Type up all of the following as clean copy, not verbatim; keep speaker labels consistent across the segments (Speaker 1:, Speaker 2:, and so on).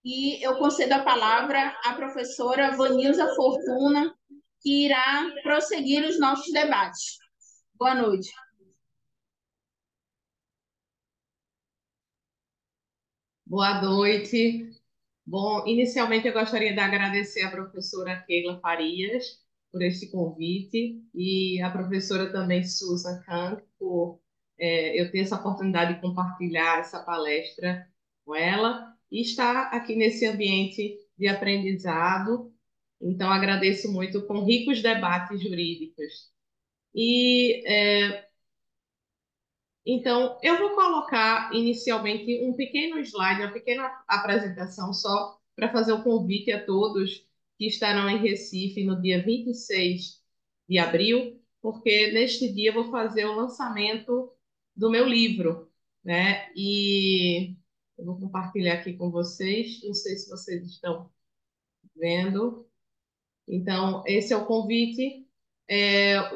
Speaker 1: e eu concedo a palavra à professora Vanilza Fortuna, que irá prosseguir os nossos debates. Boa noite.
Speaker 2: Boa noite. Bom, inicialmente eu gostaria de agradecer à professora Keila Farias por este convite e à professora também Susan Kang por eu ter essa oportunidade de compartilhar essa palestra com ela e estar aqui nesse ambiente de aprendizado. Então, agradeço muito com ricos debates jurídicos. E então, eu vou colocar inicialmente um pequeno slide, uma pequena apresentação só para fazer o convite a todos que estarão em Recife no dia 26 de abril, porque neste dia eu vou fazer o lançamento do meu livro, né? E eu vou compartilhar aqui com vocês, não sei se vocês estão vendo. Então, esse é o convite.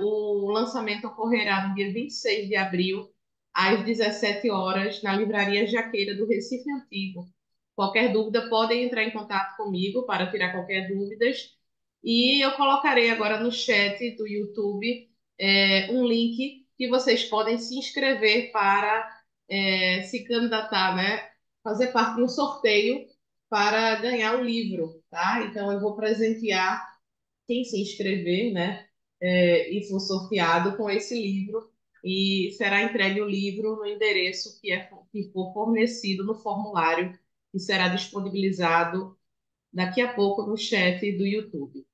Speaker 2: O lançamento ocorrerá no dia 26 de abril, às 17 horas, na Livraria Jaqueira do Recife Antigo. Qualquer dúvida, podem entrar em contato comigo para tirar qualquer dúvidas. E eu colocarei agora no chat do YouTube um link que vocês podem se inscrever para se candidatar, né? Fazer parte de um sorteio para ganhar o livro, tá? Então, eu vou presentear quem se inscrever, né, e for sorteado com esse livro, e será entregue o livro no endereço que for fornecido no formulário que será disponibilizado daqui a pouco no chat do YouTube.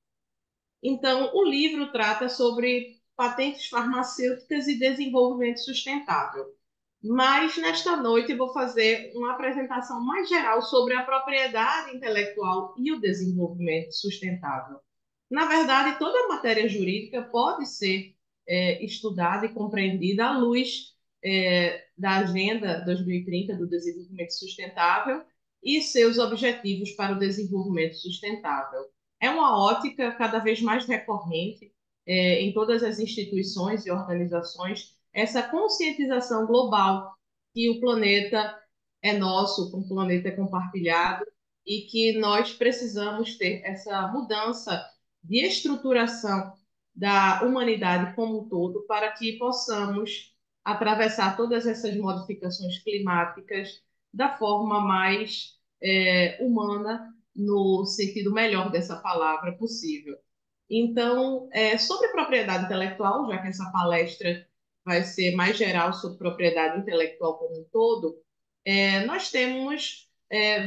Speaker 2: Então, o livro trata sobre patentes farmacêuticas e desenvolvimento sustentável. Mas nesta noite eu vou fazer uma apresentação mais geral sobre a propriedade intelectual e o desenvolvimento sustentável. Na verdade, toda matéria jurídica pode ser estudada e compreendida à luz da Agenda 2030 do Desenvolvimento Sustentável e seus objetivos para o desenvolvimento sustentável. É uma ótica cada vez mais recorrente em todas as instituições e organizações, essa conscientização global que o planeta é nosso, que o planeta é compartilhado e que nós precisamos ter essa mudança de estruturação da humanidade como um todo para que possamos atravessar todas essas modificações climáticas da forma mais humana, no sentido melhor dessa palavra possível. Então, sobre propriedade intelectual, já que essa palestra vai ser mais geral sobre propriedade intelectual como um todo, nós temos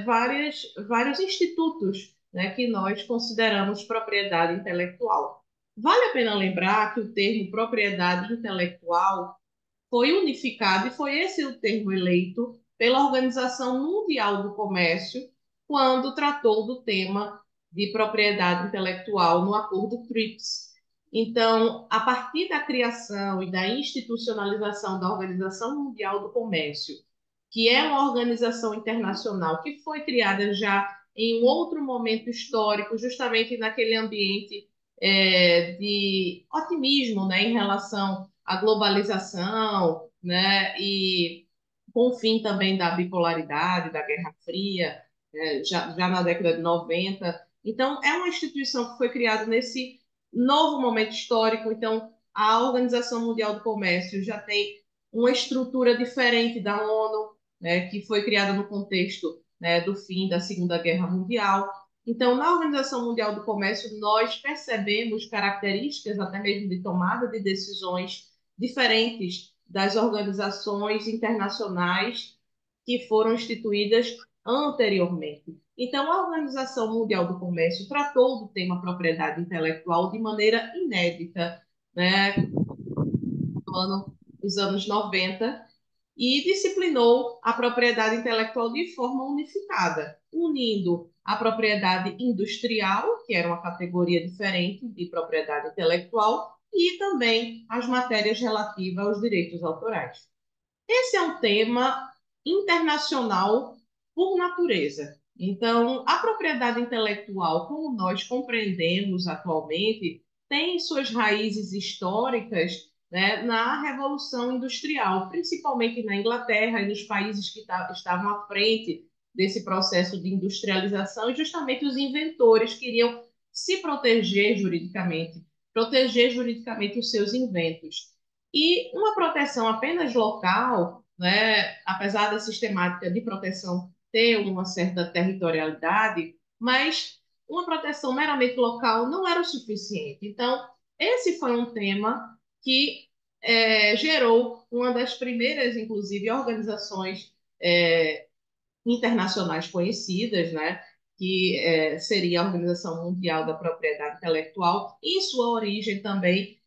Speaker 2: vários institutos, né, que nós consideramos propriedade intelectual. Vale a pena lembrar que o termo propriedade intelectual foi unificado e foi esse o termo eleito pela Organização Mundial do Comércio quando tratou do tema de propriedade intelectual no Acordo TRIPS. Então, a partir da criação e da institucionalização da Organização Mundial do Comércio, que é uma organização internacional que foi criada já em um outro momento histórico, justamente naquele ambiente de otimismo, né, em relação à globalização, né, e com o fim também da bipolaridade, da Guerra Fria, já na década de 90. Então, é uma instituição que foi criada nesse novo momento histórico. Então, a Organização Mundial do Comércio já tem uma estrutura diferente da ONU, né, que foi criada no contexto, né, do fim da Segunda Guerra Mundial. Então, na Organização Mundial do Comércio, nós percebemos características até mesmo de tomada de decisões diferentes das organizações internacionais que foram instituídas anteriormente. Então, a Organização Mundial do Comércio tratou do tema propriedade intelectual de maneira inédita, né, nos anos 90, e disciplinou a propriedade intelectual de forma unificada, unindo a propriedade industrial, que era uma categoria diferente de propriedade intelectual, e também as matérias relativas aos direitos autorais. Esse é um tema internacional por natureza. Então, a propriedade intelectual, como nós compreendemos atualmente, tem suas raízes históricas, né, na Revolução Industrial, principalmente na Inglaterra e nos países que estavam à frente desse processo de industrialização, e justamente os inventores queriam se proteger juridicamente os seus inventos. E uma proteção apenas local, né, apesar da sistemática de proteção ter uma certa territorialidade, mas uma proteção meramente local não era o suficiente. Então, esse foi um tema que gerou uma das primeiras, inclusive, organizações internacionais conhecidas, né, que seria a Organização Mundial da Propriedade Intelectual, em sua origem também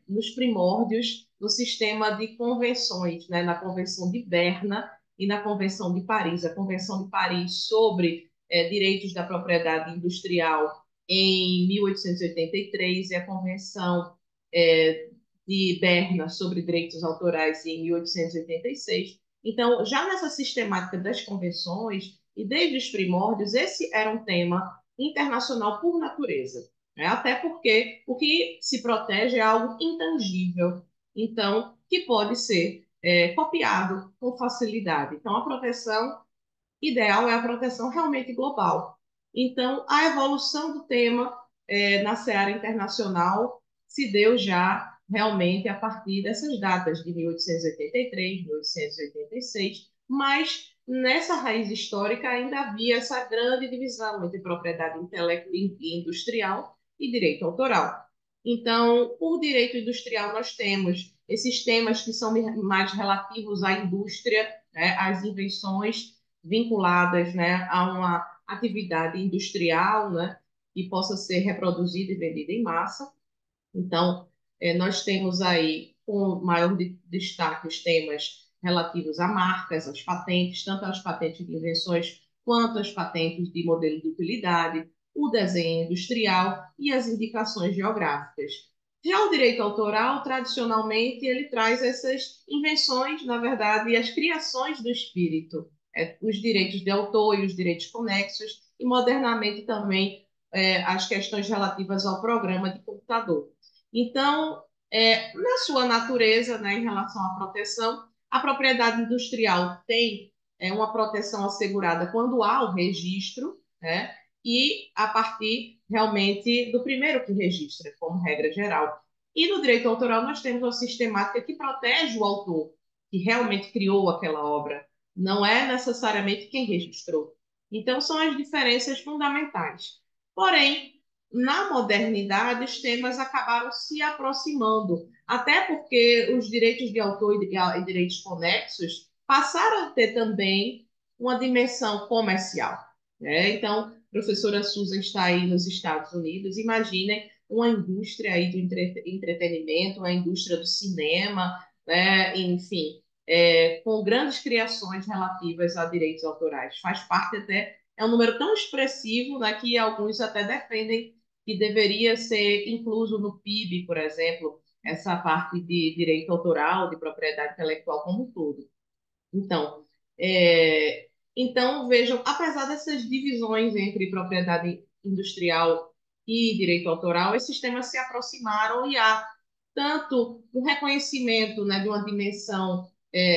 Speaker 2: nos primórdios do sistema de convenções, né, na Convenção de Berna e na Convenção de Paris. A Convenção de Paris sobre direitos da propriedade industrial em 1883 e a Convenção de Berna sobre direitos autorais em 1886. Então, já nessa sistemática das convenções e desde os primórdios, esse era um tema internacional por natureza, né? Até porque o que se protege é algo intangível, então, que pode ser copiado com facilidade. Então, a proteção ideal é a proteção realmente global. Então, a evolução do tema na seara internacional se deu já realmente a partir dessas datas de 1883, 1886, mas nessa raiz histórica ainda havia essa grande divisão entre propriedade industrial e direito autoral. Então, por direito industrial, nós temos esses temas que são mais relativos à indústria, né, às invenções vinculadas, né, a uma atividade industrial, né, que possa ser reproduzida e vendida em massa. Então, nós temos aí, com maior destaque, os temas relativos a marcas, às patentes, tanto as patentes de invenções quanto as patentes de modelo de utilidade, o desenho industrial e as indicações geográficas. Já o direito autoral, tradicionalmente, ele traz essas invenções, na verdade, e as criações do espírito, os direitos de autor e os direitos conexos, e modernamente também as questões relativas ao programa de computador. Então, na sua natureza, né, em relação à proteção, a propriedade industrial tem uma proteção assegurada quando há o registro, né, e a partir realmente do primeiro que registra, como regra geral. E no direito autoral nós temos uma sistemática que protege o autor, que realmente criou aquela obra, não é necessariamente quem registrou. Então, são as diferenças fundamentais. Porém, na modernidade, os temas acabaram se aproximando, até porque os direitos de autor e direitos conexos passaram a ter também uma dimensão comercial, né? Então, a professora Susan está aí nos Estados Unidos, imaginem uma indústria aí do entretenimento, uma indústria do cinema, né? Enfim, com grandes criações relativas a direitos autorais. Faz parte até, é um número tão expressivo, né, que alguns até defendem que deveria ser incluso no PIB, por exemplo, essa parte de direito autoral, de propriedade intelectual como um todo. Então, vejam, apesar dessas divisões entre propriedade industrial e direito autoral, esses temas se aproximaram e há tanto um reconhecimento, né, de uma dimensão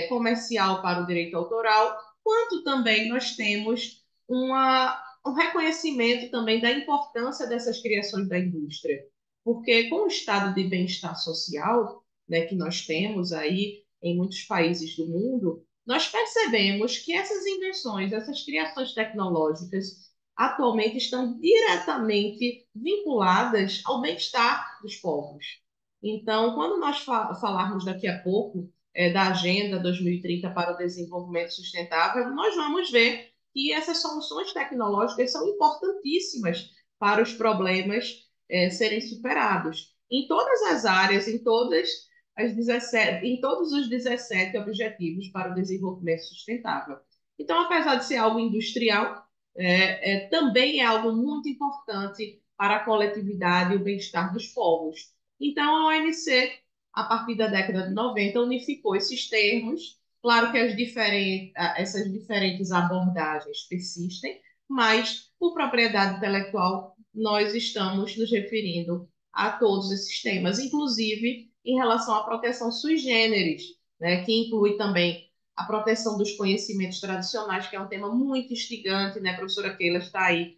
Speaker 2: comercial para o direito autoral, quanto também nós temos um reconhecimento também da importância dessas criações da indústria. Porque com o estado de bem-estar social, né, que nós temos aí em muitos países do mundo, nós percebemos que essas invenções, essas criações tecnológicas, atualmente estão diretamente vinculadas ao bem-estar dos povos. Então, quando nós falarmos daqui a pouco da Agenda 2030 para o Desenvolvimento Sustentável, nós vamos ver que essas soluções tecnológicas são importantíssimas para os problemas serem superados. Em todas as áreas, em todos os 17 Objetivos para o Desenvolvimento Sustentável. Então, apesar de ser algo industrial, também é algo muito importante para a coletividade e o bem-estar dos povos. Então, a OMC, a partir da década de 90, unificou esses termos. Claro que essas diferentes abordagens persistem, mas, por propriedade intelectual, nós estamos nos referindo a todos esses temas, inclusive em relação à proteção sui generis, né, que inclui também a proteção dos conhecimentos tradicionais, que é um tema muito instigante, né? A professora Keila está aí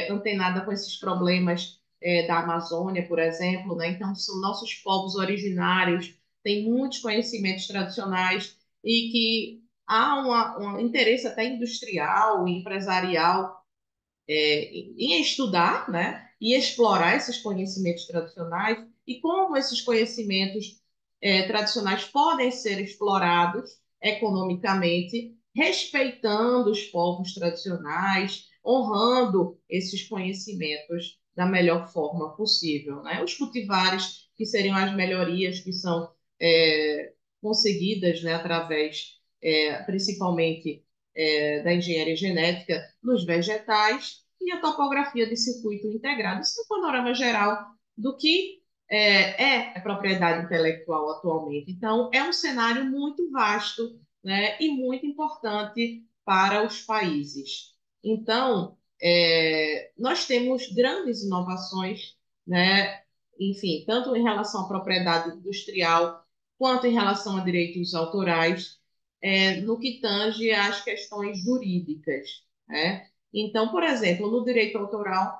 Speaker 2: antenada com esses problemas da Amazônia, por exemplo, né? Então, são nossos povos originários, têm muitos conhecimentos tradicionais e que há um interesse até industrial e empresarial em estudar, né? E explorar esses conhecimentos tradicionais e como esses conhecimentos tradicionais podem ser explorados economicamente, respeitando os povos tradicionais, honrando esses conhecimentos da melhor forma possível, né? Os cultivares, que seriam as melhorias que são conseguidas, né, através, principalmente, da engenharia genética nos vegetais, e a topografia de circuito integrado. Isso é um panorama geral do que é a propriedade intelectual atualmente. Então, é um cenário muito vasto, né, e muito importante para os países. Então, nós temos grandes inovações, né, enfim, tanto em relação à propriedade industrial, quanto em relação a direitos autorais, no que tange às questões jurídicas, né? Então, por exemplo, no direito autoral,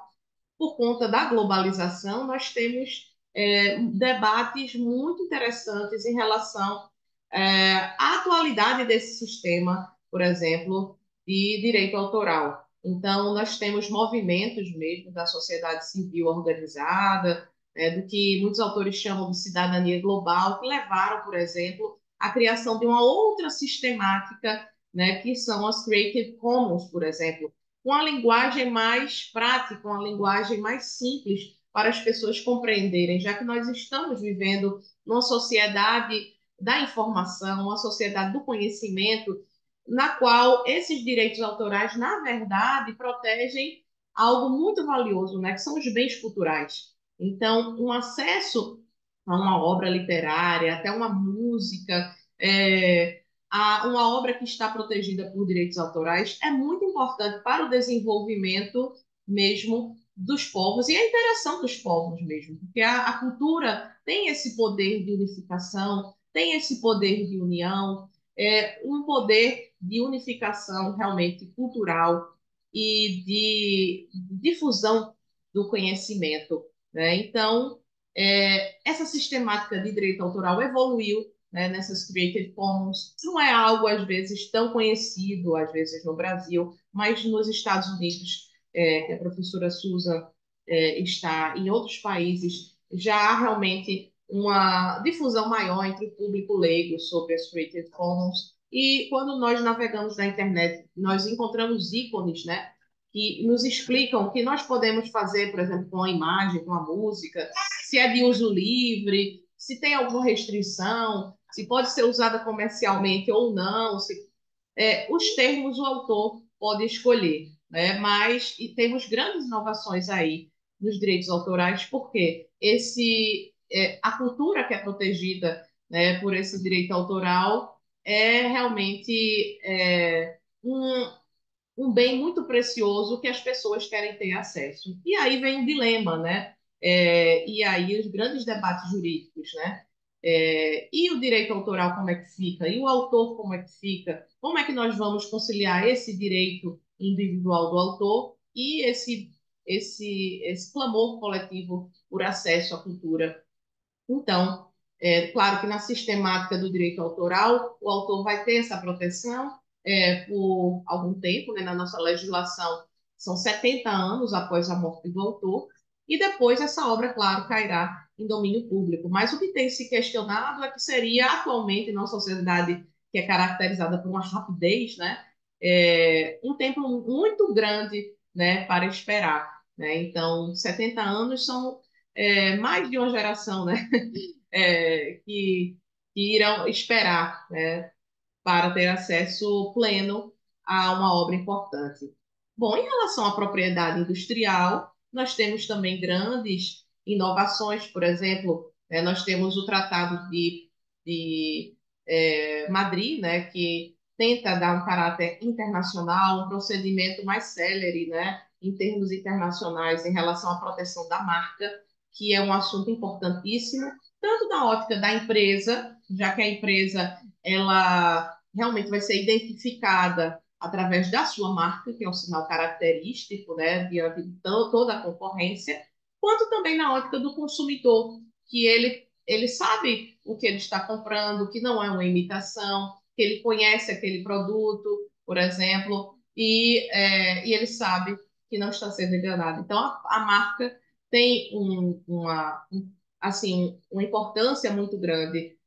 Speaker 2: por conta da globalização, nós temos debates muito interessantes em relação à atualidade desse sistema, por exemplo, de direito autoral. Então, nós temos movimentos mesmo da sociedade civil organizada, do que muitos autores chamam de cidadania global, que levaram, por exemplo, à criação de uma outra sistemática, né, que são as Creative Commons, por exemplo, uma linguagem mais prática, uma linguagem mais simples para as pessoas compreenderem, já que nós estamos vivendo numa sociedade da informação, uma sociedade do conhecimento, na qual esses direitos autorais, na verdade, protegem algo muito valioso, né, que são os bens culturais. Então, um acesso a uma obra literária, até uma música, a uma obra que está protegida por direitos autorais é muito importante para o desenvolvimento mesmo dos povos e a interação dos povos mesmo, porque a cultura tem esse poder de unificação, tem esse poder de união, um poder de unificação realmente cultural e de difusão do conhecimento, né? Então, essa sistemática de direito autoral evoluiu, né, nessas Creative Commons. Não é algo, às vezes, tão conhecido, às vezes, no Brasil, mas nos Estados Unidos, que a professora Susan está, em outros países, já há realmente uma difusão maior entre o público leigo sobre as Creative Commons. E quando nós navegamos na internet, nós encontramos ícones, né, que nos explicam o que nós podemos fazer, por exemplo, com a imagem, com a música, se é de uso livre, se tem alguma restrição, se pode ser usada comercialmente ou não, os termos o autor pode escolher, né? Mas e temos grandes inovações aí nos direitos autorais, porque a cultura que é protegida, né, por esse direito autoral é realmente um bem muito precioso que as pessoas querem ter acesso. E aí vem o dilema, né? E aí os grandes debates jurídicos, né? E o direito autoral como é que fica? E o autor como é que fica? Como é que nós vamos conciliar esse direito individual do autor e esse clamor coletivo por acesso à cultura? Então, claro que na sistemática do direito autoral, o autor vai ter essa proteção por algum tempo, né? Na nossa legislação, são 70 anos após a morte do autor, e depois essa obra, claro, cairá em domínio público. Mas o que tem se questionado é que seria atualmente, numa sociedade que é caracterizada por uma rapidez, né? Um tempo muito grande, né, para esperar. Né? Então, 70 anos são mais de uma geração, né? Que irão esperar, né, para ter acesso pleno a uma obra importante. Bom, em relação à propriedade industrial, nós temos também grandes inovações, por exemplo, nós temos o Tratado de Madrid, né, que tenta dar um caráter internacional, um procedimento mais célere, né, em termos internacionais, em relação à proteção da marca, que é um assunto importantíssimo, tanto na ótica da empresa, já que a empresa ela realmente vai ser identificada através da sua marca, que é um sinal característico, né, diante de toda a concorrência, quanto também na ótica do consumidor, que ele sabe o que ele está comprando, que não é uma imitação, que ele conhece aquele produto, por exemplo, e ele sabe que não está sendo enganado. Então, a marca tem assim, uma importância muito grande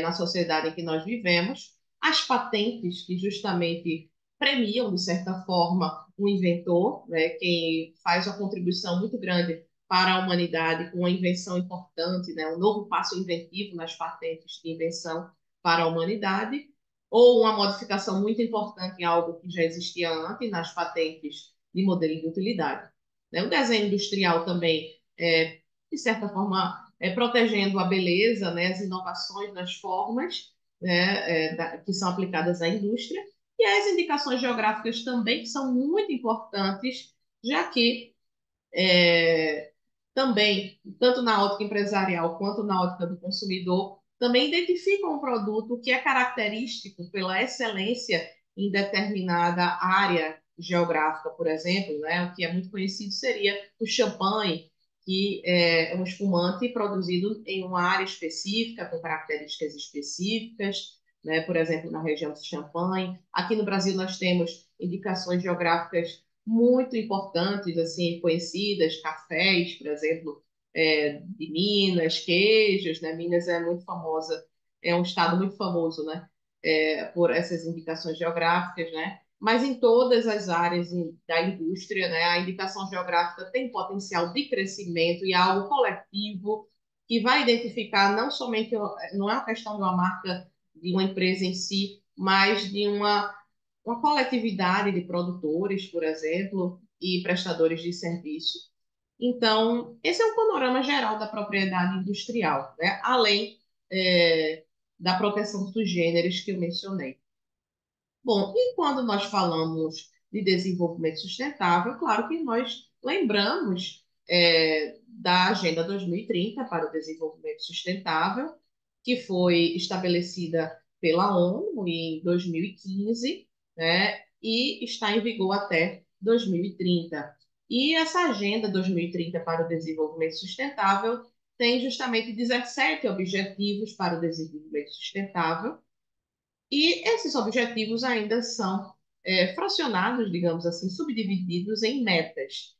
Speaker 2: na sociedade em que nós vivemos. As patentes, que justamente premiam, de certa forma, o inventor, né, quem faz uma contribuição muito grande para a humanidade com uma invenção importante, né, um novo passo inventivo nas patentes de invenção para a humanidade, ou uma modificação muito importante em algo que já existia antes, nas patentes de modelo de utilidade. Né? O desenho industrial também, de certa forma, protegendo a beleza, né, as inovações nas formas, né, que são aplicadas à indústria, e as indicações geográficas também, que são muito importantes, já que também, tanto na ótica empresarial quanto na ótica do consumidor, também identificam um produto que é característico pela excelência em determinada área geográfica, por exemplo, né? O que é muito conhecido seria o champanhe, que é um espumante produzido em uma área específica, com características específicas, né? Por exemplo, na região de Champagne. Aqui no Brasil nós temos indicações geográficas muito importantes, assim, conhecidas, cafés, por exemplo, de Minas, queijos, né? Minas é muito famosa, é um estado muito famoso, né? Por essas indicações geográficas, né? Mas em todas as áreas da indústria, né? A indicação geográfica tem potencial de crescimento e é algo coletivo que vai identificar não somente, não é uma questão de uma marca de uma empresa em si, mas de uma coletividade de produtores, por exemplo, e prestadores de serviço. Então, esse é um panorama geral da propriedade industrial, né? Além da proteção dos gêneros que eu mencionei. Bom, e quando nós falamos de desenvolvimento sustentável, claro que nós lembramos da Agenda 2030 para o Desenvolvimento Sustentável, que foi estabelecida pela ONU em 2015, né, e está em vigor até 2030. E essa Agenda 2030 para o Desenvolvimento Sustentável tem justamente 17 objetivos para o desenvolvimento sustentável, e esses objetivos ainda são fracionados, digamos assim, subdivididos em metas.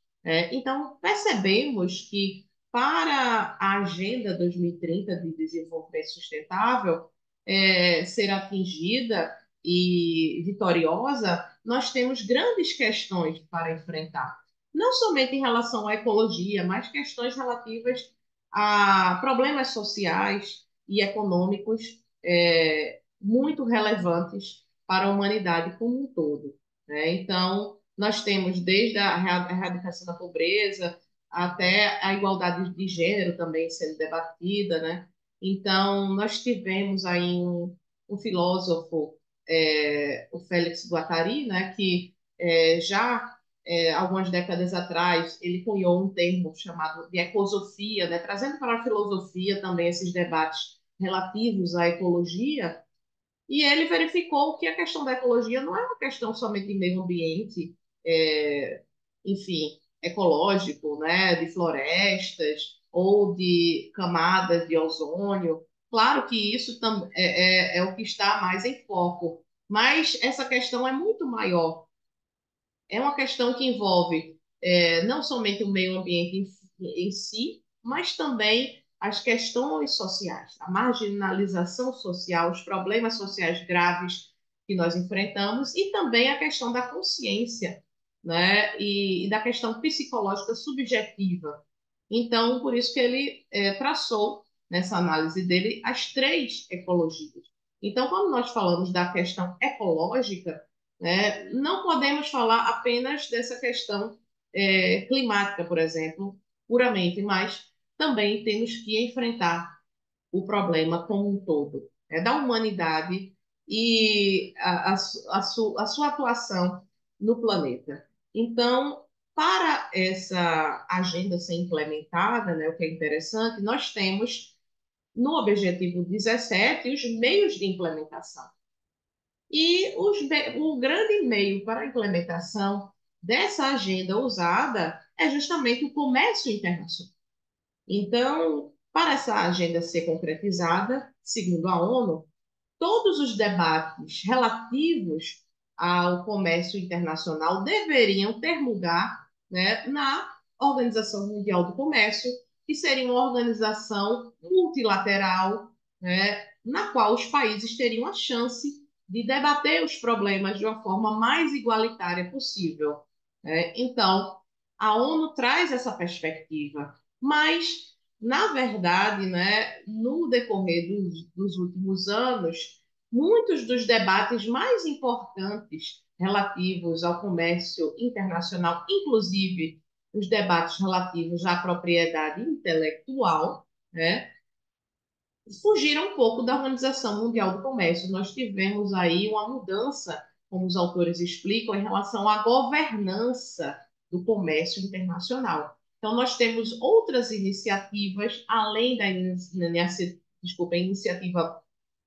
Speaker 2: Então, percebemos que para a Agenda 2030 de Desenvolvimento Sustentável ser atingida e vitoriosa, nós temos grandes questões para enfrentar. Não somente em relação à ecologia, mas questões relativas a problemas sociais e econômicos muito relevantes para a humanidade como um todo, né? Então, nós temos desde a erradicação da pobreza até a igualdade de gênero também sendo debatida, né? Então, nós tivemos aí um filósofo, o Félix Guattari, né, que já algumas décadas atrás ele cunhou um termo chamado de ecosofia, né, trazendo para a filosofia também esses debates relativos à ecologia, e ele verificou que a questão da ecologia não é uma questão somente de meio ambiente, enfim, ecológico, né, de florestas ou de camadas de ozônio. Claro que isso é o que está mais em foco, mas essa questão é muito maior. É uma questão que envolve não somente o meio ambiente em si, mas também as questões sociais, a marginalização social, os problemas sociais graves que nós enfrentamos e também a questão da consciência, né? E da questão psicológica subjetiva. Então, por isso que ele traçou nessa análise dele as três ecologias. Então, quando nós falamos da questão ecológica, né, não podemos falar apenas dessa questão climática, por exemplo, puramente, mas também temos que enfrentar o problema como um todo, da humanidade e a sua atuação no planeta. Então, para essa agenda ser implementada, né, o que é interessante, nós temos no objetivo 17 os meios de implementação. E o grande meio para a implementação dessa agenda usada é justamente o comércio internacional. Então, para essa agenda ser concretizada, segundo a ONU, todos os debates relativos ao comércio internacional deveriam ter lugar, né, na Organização Mundial do Comércio, que seria uma organização multilateral, né, na qual os países teriam a chance de debater os problemas de uma forma mais igualitária possível. Né? Então, a ONU traz essa perspectiva, mas na verdade, né, no decorrer dos últimos anos, muitos dos debates mais importantes relativos ao comércio internacional, inclusive os debates relativos à propriedade intelectual, né, fugiram um pouco da Organização Mundial do Comércio. Nós tivemos aí uma mudança, como os autores explicam, em relação à governança do comércio internacional. Então, nós temos outras iniciativas, além da iniciativa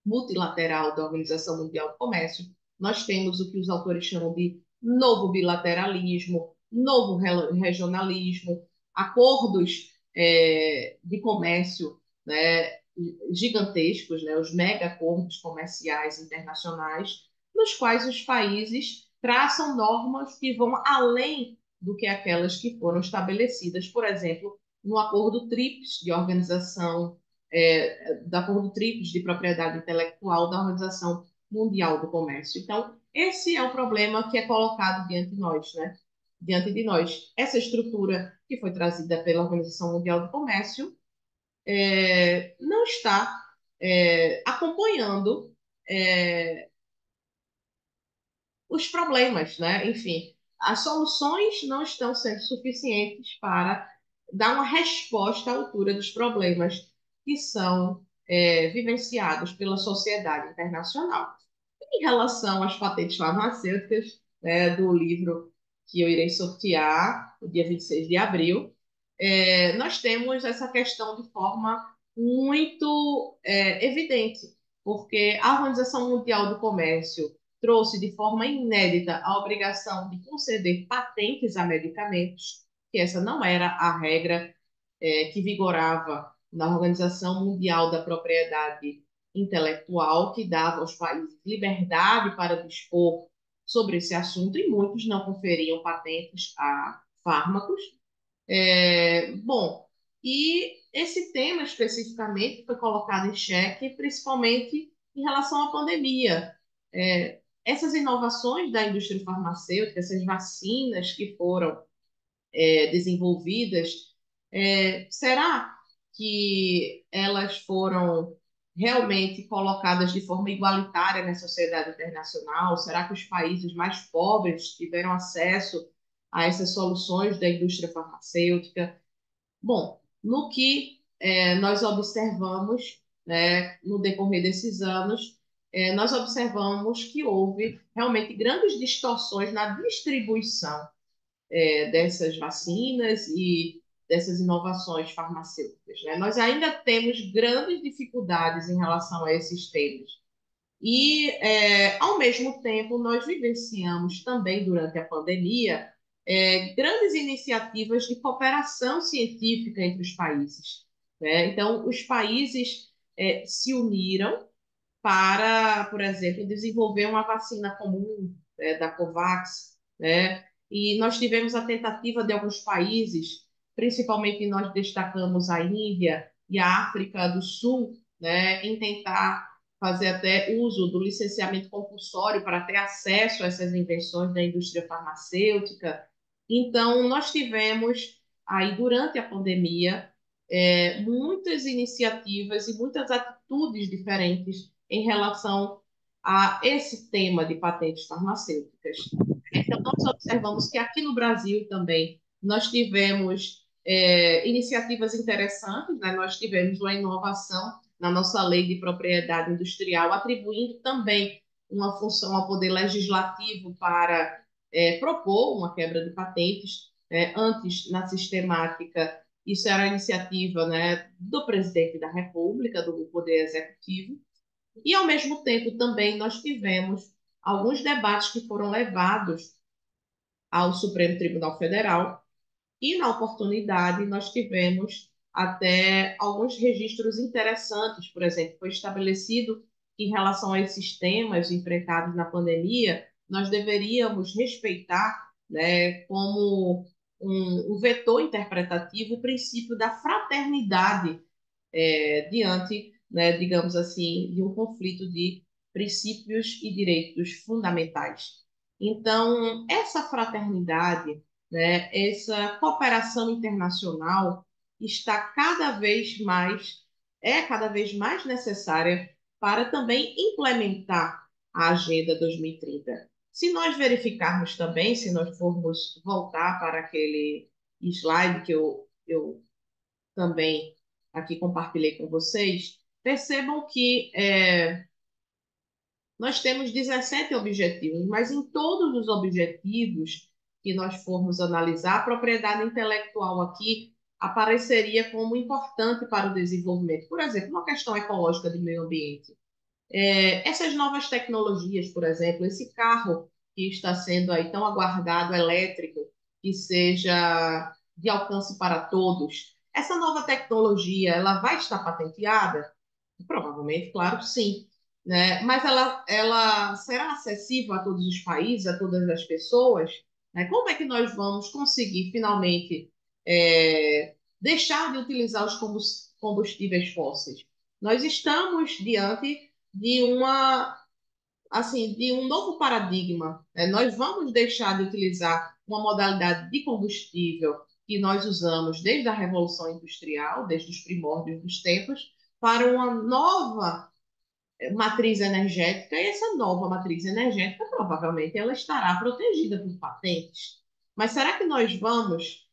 Speaker 2: multilateral da Organização Mundial do Comércio. Nós temos o que os autores chamam de novo bilateralismo, novo regionalismo, acordos de comércio, né, gigantescos, né, os mega acordos comerciais internacionais, nos quais os países traçam normas que vão além do que aquelas que foram estabelecidas, por exemplo, no Acordo TRIPS de organização da Acordo TRIPS de propriedade intelectual da Organização Mundial do Comércio. Então, esse é o problema que é colocado diante de nós, né? Diante de nós. Essa estrutura que foi trazida pela Organização Mundial do Comércio não está acompanhando os problemas, né? Enfim, as soluções não estão sendo suficientes para dar uma resposta à altura dos problemas que são vivenciados pela sociedade internacional. Em relação às patentes farmacêuticas, né, do livro que eu irei sortear no dia 26 de abril, nós temos essa questão de forma muito evidente, porque a Organização Mundial do Comércio trouxe de forma inédita a obrigação de conceder patentes a medicamentos, que essa não era a regra que vigorava na Organização Mundial da Propriedade Intelectual, que dava aos países liberdade para dispor sobre esse assunto, e muitos não conferiam patentes a fármacos. Bom, e esse tema especificamente foi colocado em xeque, principalmente em relação à pandemia. Essas inovações da indústria farmacêutica, essas vacinas que foram desenvolvidas, será que elas foram realmente colocadas de forma igualitária na sociedade internacional? Será que os países mais pobres tiveram acesso a essas soluções da indústria farmacêutica? Bom, no que nós observamos, né, no decorrer desses anos, nós observamos que houve realmente grandes distorções na distribuição dessas vacinas e dessas inovações farmacêuticas, né? Nós ainda temos grandes dificuldades em relação a esses temas. E, ao mesmo tempo, nós vivenciamos também, durante a pandemia, grandes iniciativas de cooperação científica entre os países, né? Então, os países se uniram para, por exemplo, desenvolver uma vacina comum, da COVAX, né? E nós tivemos a tentativa de alguns países, principalmente nós destacamos a Índia e a África do Sul, né, em tentar fazer até uso do licenciamento compulsório para ter acesso a essas invenções da indústria farmacêutica. Então, nós tivemos aí, durante a pandemia, muitas iniciativas e muitas atitudes diferentes em relação a esse tema de patentes farmacêuticas. Então, nós observamos que aqui no Brasil também nós tivemos iniciativas interessantes, né? Nós tivemos uma inovação na nossa lei de propriedade industrial, atribuindo também uma função ao Poder Legislativo para propor uma quebra de patentes. Antes, na sistemática, isso era a iniciativa, né, do presidente da República, do Poder Executivo, e, ao mesmo tempo, também nós tivemos alguns debates que foram levados ao Supremo Tribunal Federal e, na oportunidade, nós tivemos até alguns registros interessantes. Por exemplo, foi estabelecido que, em relação a esses temas enfrentados na pandemia, nós deveríamos respeitar, né, como um vetor interpretativo o princípio da fraternidade diante, né, digamos assim, de um conflito de princípios e direitos fundamentais. Então, essa fraternidade, né, essa cooperação internacional está cada vez mais necessária para também implementar a Agenda 2030. Se nós verificarmos também, se nós formos voltar para aquele slide que eu também aqui compartilhei com vocês, percebam que nós temos 17 objetivos, mas em todos os objetivos que nós formos analisar, a propriedade intelectual aqui apareceria como importante para o desenvolvimento. Por exemplo, uma questão ecológica do meio ambiente. Essas novas tecnologias, por exemplo, esse carro que está sendo aí tão aguardado, elétrico, que seja de alcance para todos, essa nova tecnologia, ela vai estar patenteada? Provavelmente, claro que sim, né? Mas ela será acessível a todos os países, a todas as pessoas? Né? Como é que nós vamos conseguir finalmente deixar de utilizar os combustíveis fósseis? Nós estamos diante de de um novo paradigma, né? Nós vamos deixar de utilizar uma modalidade de combustível que nós usamos desde a Revolução Industrial, desde os primórdios dos tempos, para uma nova matriz energética, e essa nova matriz energética provavelmente ela estará protegida por patentes. Mas será que nós vamos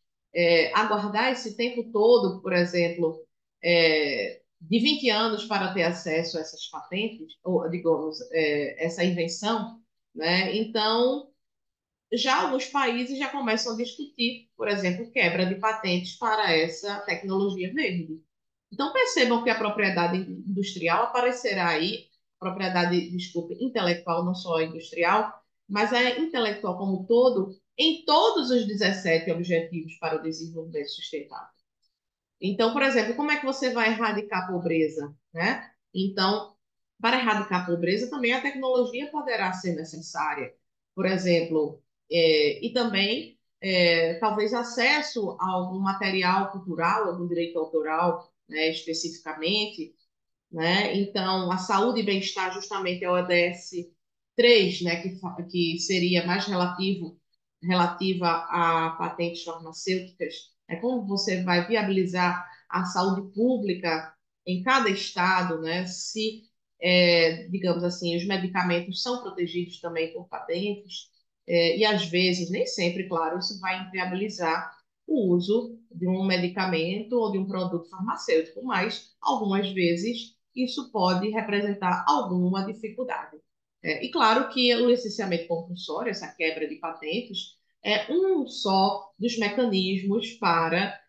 Speaker 2: aguardar esse tempo todo, por exemplo, de 20 anos para ter acesso a essas patentes, ou digamos, essa invenção? Né? Então, já alguns países já começam a discutir, por exemplo, quebra de patentes para essa tecnologia verde. Então, percebam que a propriedade industrial aparecerá aí, propriedade, desculpe, intelectual, não só industrial, mas a intelectual como um todo, em todos os 17 Objetivos para o Desenvolvimento Sustentável. Então, por exemplo, como é que você vai erradicar a pobreza, né? Então, para erradicar a pobreza, também a tecnologia poderá ser necessária. Por exemplo, e também, talvez, acesso a algum material cultural, algum direito autoral, né, especificamente, né? Então, a saúde e bem-estar justamente é o ODS 3, né, que seria mais relativa a patentes farmacêuticas. É como você vai viabilizar a saúde pública em cada estado, né? Se, digamos assim, os medicamentos são protegidos também por patentes, e às vezes, nem sempre, claro, isso vai inviabilizar o uso de um medicamento ou de um produto farmacêutico, mas algumas vezes isso pode representar alguma dificuldade. E claro que o licenciamento compulsório, essa quebra de patentes, é um só dos mecanismos para,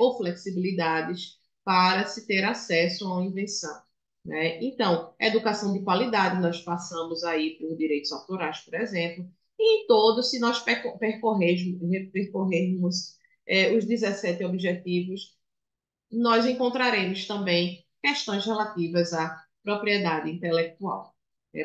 Speaker 2: ou flexibilidades, para se ter acesso a uma invenção. Né? Então, educação de qualidade, nós passamos aí por direitos autorais, por exemplo, e em todos, se nós percorrermos os 17 objetivos, nós encontraremos também questões relativas à propriedade intelectual.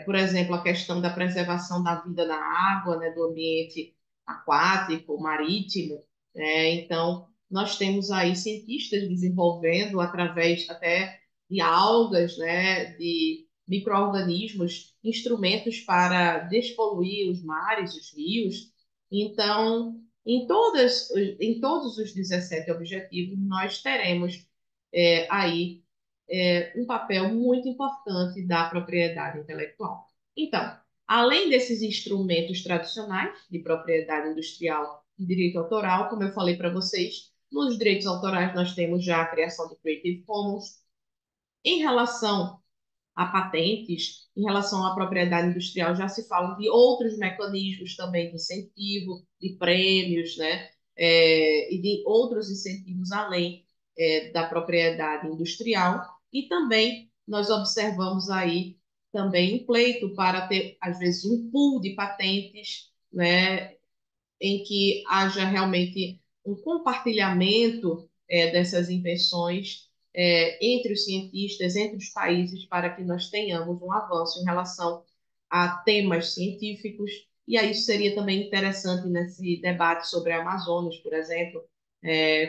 Speaker 2: Por exemplo, a questão da preservação da vida na água, né, do ambiente aquático, marítimo. Então, nós temos aí cientistas desenvolvendo, através até de algas, né, de micro-organismos, instrumentos para despoluir os mares, os rios. Então, em todos os 17 objetivos, nós teremos aí um papel muito importante da propriedade intelectual. Então, além desses instrumentos tradicionais de propriedade industrial e direito autoral, como eu falei para vocês, nos direitos autorais nós temos já a criação do Creative Commons. Em relação a patentes, em relação à propriedade industrial, já se fala de outros mecanismos também de incentivo, de prêmios, né? E de outros incentivos além da propriedade industrial. E também nós observamos aí também um pleito para ter, às vezes, um pool de patentes, né, em que haja realmente um compartilhamento dessas invenções entre os cientistas, entre os países, para que nós tenhamos um avanço em relação a temas científicos. E aí isso seria também interessante nesse debate sobre a Amazônia, por exemplo,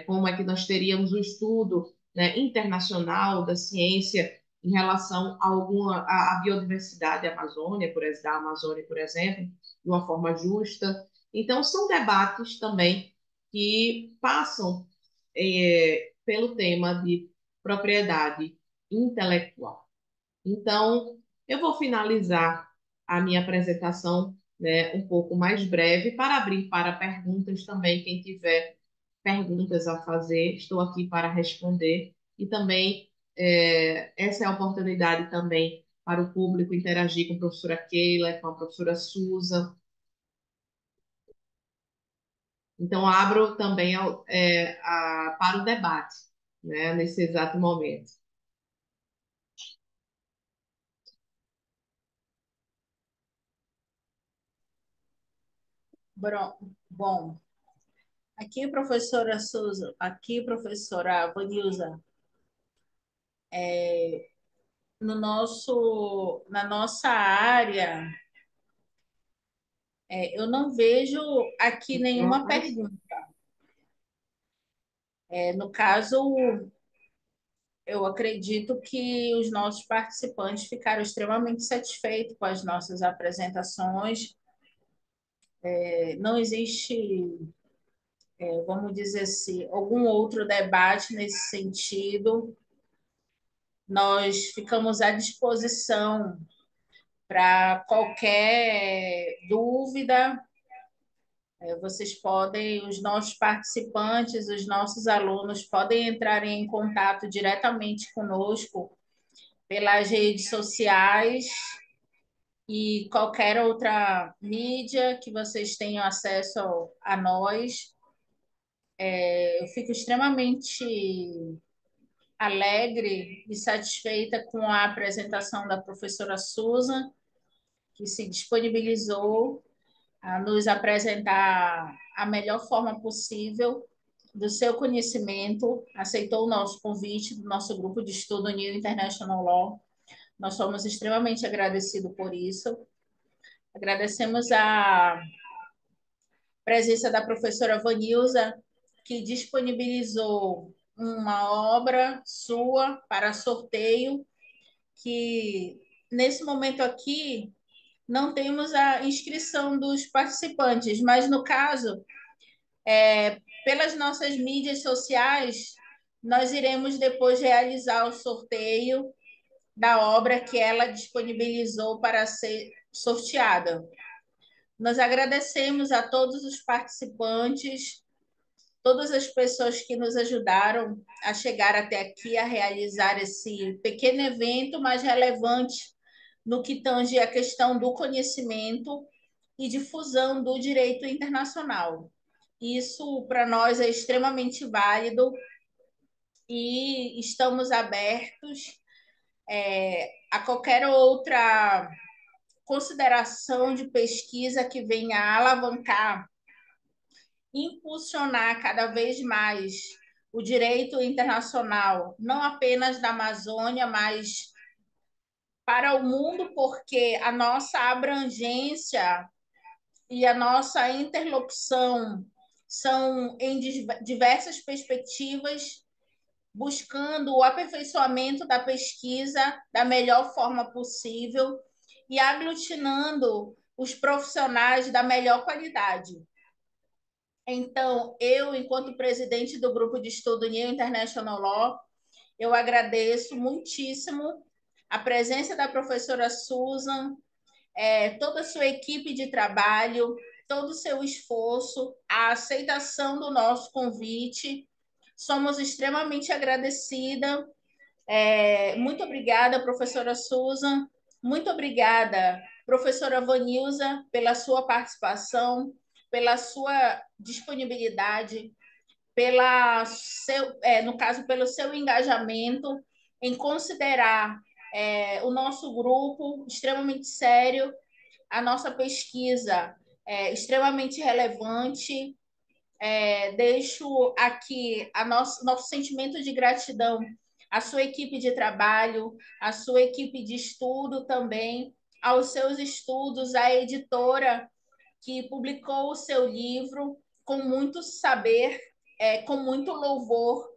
Speaker 2: como é que nós teríamos um estudo, né, internacional da ciência em relação a a biodiversidade da Amazônia, por exemplo, de uma forma justa. Então, são debates também que passam pelo tema de propriedade intelectual. Então, eu vou finalizar a minha apresentação, né, um pouco mais breve, para abrir para perguntas também. Quem tiver perguntas a fazer, estou aqui para responder. E também, essa é a oportunidade também para o público interagir com a professora Keila, com a professora Susan. Então, abro também para o debate, né, nesse exato momento.
Speaker 1: Bom, aqui, professora Souza, aqui, professora Vanilza, no na nossa área, eu não vejo aqui nenhuma pergunta. No caso, eu acredito que os nossos participantes ficaram extremamente satisfeitos com as nossas apresentações. Não existe, vamos dizer assim, algum outro debate nesse sentido. Nós ficamos à disposição para qualquer dúvida. Vocês podem, os nossos participantes, os nossos alunos podem entrar em contato diretamente conosco pelas redes sociais e qualquer outra mídia que vocês tenham acesso a nós. Eu fico extremamente alegre e satisfeita com a apresentação da professora Susan, que se disponibilizou a nos apresentar a melhor forma possível do seu conhecimento, aceitou o nosso convite do nosso grupo de estudo New International Law. Nós somos extremamente agradecidos por isso. Agradecemos a presença da professora Vanilza, que disponibilizou uma obra sua para sorteio, que nesse momento aqui não temos a inscrição dos participantes, mas no caso, pelas nossas mídias sociais, nós iremos depois realizar o sorteio da obra que ela disponibilizou para ser sorteada. Nós agradecemos a todos os participantes, todas as pessoas que nos ajudaram a chegar até aqui, a realizar esse pequeno evento, mas relevante no que tange a questão do conhecimento e difusão do direito internacional. Isso, para nós, é extremamente válido e estamos abertos a qualquer outra consideração de pesquisa que venha a alavancar, impulsionar cada vez mais o direito internacional, não apenas da Amazônia, mas para o mundo, porque a nossa abrangência e a nossa interlocução são em diversas perspectivas, buscando o aperfeiçoamento da pesquisa da melhor forma possível e aglutinando os profissionais da melhor qualidade. Então, eu, enquanto presidente do grupo de estudo New International Law, eu agradeço muitíssimo a presença da professora Susan, toda a sua equipe de trabalho, todo o seu esforço, a aceitação do nosso convite. Somos extremamente agradecida. Muito obrigada, professora Susan. Muito obrigada, professora Vanilza, pela sua participação, pela sua disponibilidade, no caso, pelo seu engajamento em considerar o nosso grupo extremamente sério, a nossa pesquisa extremamente relevante. Deixo aqui nosso sentimento de gratidão à sua equipe de trabalho, à sua equipe de estudo também, aos seus estudos, à editora que publicou o seu livro com muito saber, com muito louvor.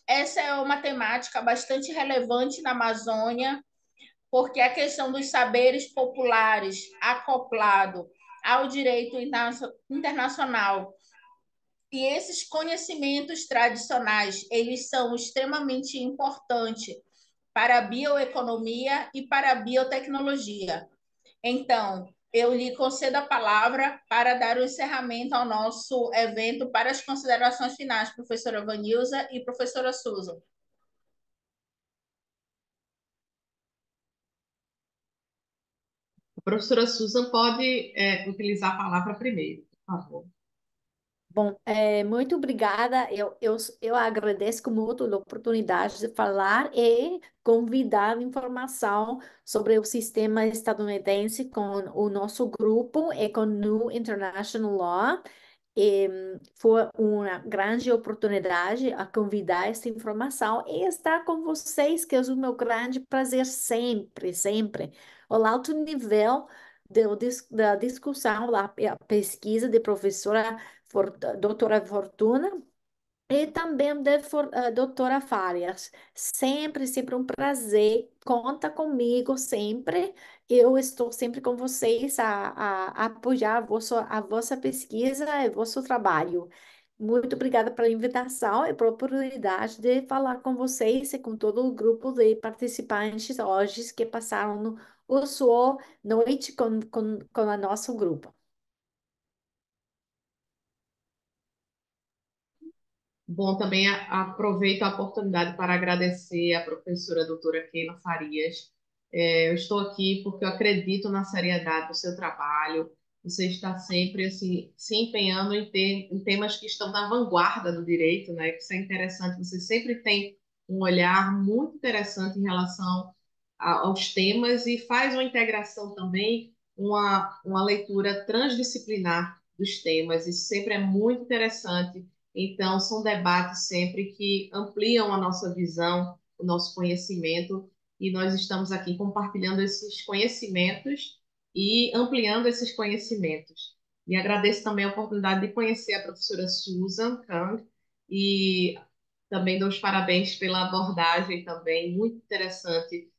Speaker 1: Essa é uma temática bastante relevante na Amazônia, porque a questão dos saberes populares acoplado ao direito internacional e esses conhecimentos tradicionais, eles são extremamente importantes para a bioeconomia e para a biotecnologia. Então, eu lhe concedo a palavra para dar o encerramento ao nosso evento para as considerações finais, professora Vanilza e professora Susan.
Speaker 2: A professora Susan pode utilizar a palavra primeiro, por favor.
Speaker 3: Bom, muito obrigada. Eu agradeço muito a oportunidade de falar e convidar informação sobre o sistema estadunidense com o nosso grupo e com o International Law. E foi uma grande oportunidade a convidar essa informação e estar com vocês, que é o meu grande prazer sempre, sempre. O alto nível da discussão, a pesquisa de professora doutora Fortuna e também da doutora Farias. Sempre, sempre um prazer. Conta comigo sempre. Eu estou sempre com vocês a apoiar a vossa pesquisa e vosso trabalho. Muito obrigada pela invitação e pela oportunidade de falar com vocês e com todo o grupo de participantes hoje que passaram a sua noite com o nosso grupo.
Speaker 2: Bom, também aproveito a oportunidade para agradecer à professora doutora Keila Farias. Eu estou aqui porque eu acredito na seriedade do seu trabalho. Você está sempre assim, se empenhando em temas que estão na vanguarda do direito, né? Isso é interessante. Você sempre tem um olhar muito interessante em relação aos temas e faz uma integração também, uma leitura transdisciplinar dos temas. Isso sempre é muito interessante. Então, são debates sempre que ampliam a nossa visão, o nosso conhecimento, e nós estamos aqui compartilhando esses conhecimentos e ampliando esses conhecimentos. E agradeço também a oportunidade de conhecer a professora Susan Kang e também dou os parabéns pela abordagem também muito interessante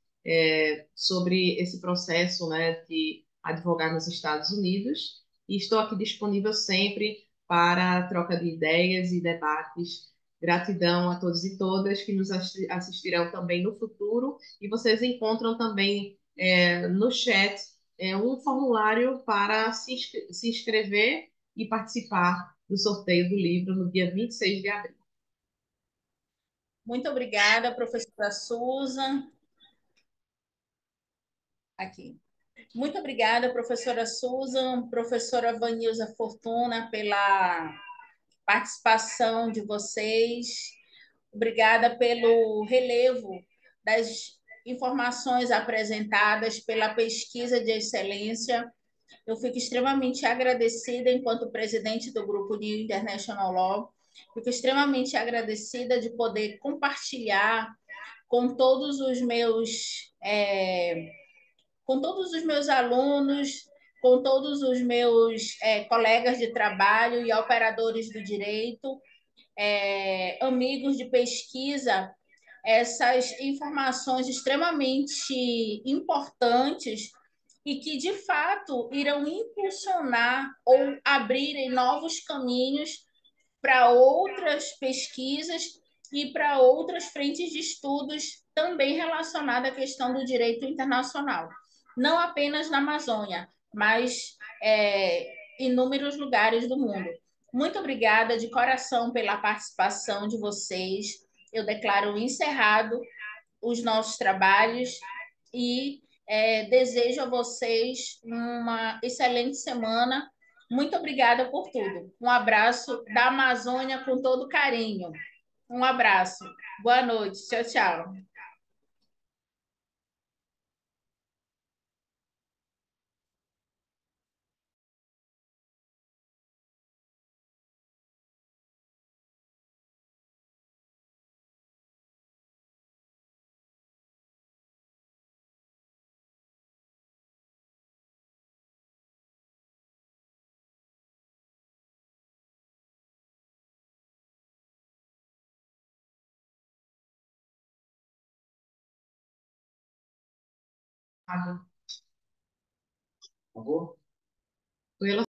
Speaker 2: sobre esse processo, né, de advogar nos Estados Unidos. E estou aqui disponível sempre para a troca de ideias e debates. Gratidão a todos e todas que nos assistirão também no futuro. E vocês encontram também no chat um formulário para se inscrever e participar do sorteio do livro no dia 26 de abril.
Speaker 1: Muito obrigada, professora Susan. Aqui. Muito obrigada, professora Susan, professora Vanilza Fortuna, pela participação de vocês. Obrigada pelo relevo das informações apresentadas, pela pesquisa de excelência. Eu fico extremamente agradecida, enquanto presidente do Grupo New International Law, fico extremamente agradecida de poder compartilhar com todos os meus alunos, com todos os meus colegas de trabalho e operadores do direito, amigos de pesquisa, essas informações extremamente importantes e que, de fato, irão impulsionar ou abrirem novos caminhos para outras pesquisas e para outras frentes de estudos também relacionadas à questão do direito internacional. Não apenas na Amazônia, mas em inúmeros lugares do mundo. Muito obrigada de coração pela participação de vocês. Eu declaro encerrado os nossos trabalhos e desejo a vocês uma excelente semana. Muito obrigada por tudo. Um abraço da Amazônia com todo carinho. Um abraço. Boa noite. Tchau, tchau.
Speaker 2: Ela